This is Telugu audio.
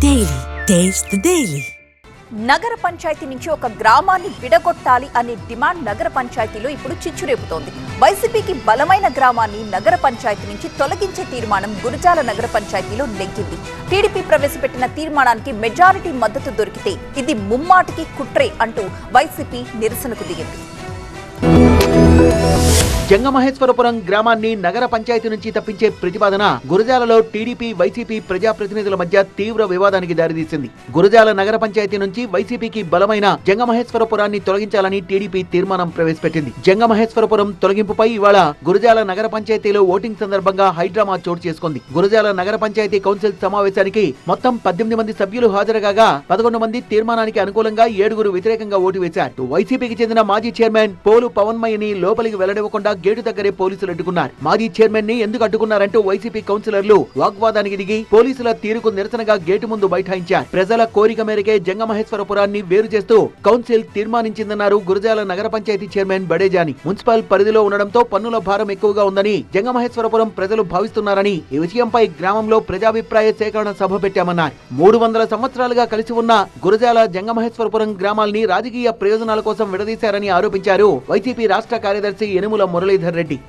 Daily taste the daily. నగర పంచాయతీ నుంచి ఒక గ్రామాన్ని విడగొట్టాలి అనే డిమాండ్ నగర పంచాయతీలో ఇప్పుడు చిచ్చురేపుతోంది. వైసీపీకి బలమైన గ్రామాన్ని నగర పంచాయతీ నుంచి తొలగించే తీర్మానం గురజాల నగర పంచాయతీలో నెగ్గింది. టీడీపీ ప్రవేశపెట్టిన తీర్మానానికి మెజారిటీ మద్దతు దొరికితే ఇది ముమ్మాటికి కుట్రే అంటూ వైసీపీ నిరసనకు దిగింది. జంగమహేశ్వరపురం గ్రామాన్ని నగర పంచాయతీ నుంచి తప్పించే ప్రతిపాదన గురజాలలో టీడీపీ వైసీపీ ప్రజాప్రతినిధుల మధ్య తీవ్ర వివాదానికి దారితీసింది. గురజాల నగర పంచాయతీ నుంచి వైసీపీకి బలమైన జంగమహేశ్వరపురాన్ని తొలగించాలని టీడీపీ తీర్మానం ప్రవేశపెట్టింది. జంగమహేశ్వరపురం తొలగింపుపై ఇవాళ గురజాల నగర పంచాయతీలో ఓటింగ్ సందర్భంగా హైడ్రామా చోటు చేసుకుంది. గురజాల నగర పంచాయతీ కౌన్సిల్ సమావేశానికి మొత్తం 18 మంది సభ్యులు హాజరుగా 11 మంది తీర్మానానికి అనుకూలంగా 7 వ్యతిరేకంగా ఓటు వేశారు. వైసీపీకి చెందిన మాజీ చైర్మన్ పోలు పవన్మయ్యని లోపలికి వెళ్లనివ్వకుండా గేటు దగ్గరే పోలీసులు అడ్డుకున్నారు. మాజీ చైర్మన్ ని ఎందుకు అడ్డుకున్నారంటూ వైసీపీ కౌన్సిలర్లు వాగ్వాదానికి దిగి పోలీసుల తీరుకు నిరసనగా గేటు ముందు బైఠాయించారు. ప్రజల కోరిక మేరకే జంగమహేశ్వరపురాన్ని వేరు చేస్తూ కౌన్సిల్ తీర్మానించిందన్నారు గురజాల నగర పంచాయతీ చైర్మన్ బడేజాని. మున్సిపల్ పరిధిలో ఉండడంతో పన్నుల భారం ఎక్కువగా ఉందని జంగమహేశ్వరపురం ప్రజలు భావిస్తున్నారని ఈ విషయంపై గ్రామంలో ప్రజాభిప్రాయ సేకరణ సభ పెట్టామన్నారు. 300 సంవత్సరాలుగా కలిసి ఉన్న గురజాల జంగమహేశ్వరపురం గ్రామాల్ని రాజకీయ ప్రయోజనాల కోసం విడదీశారని ఆరోపించారు వైసీపీ రాష్ట్ర కార్యదర్శి యనుమల మురళీధర్ రెడ్డి.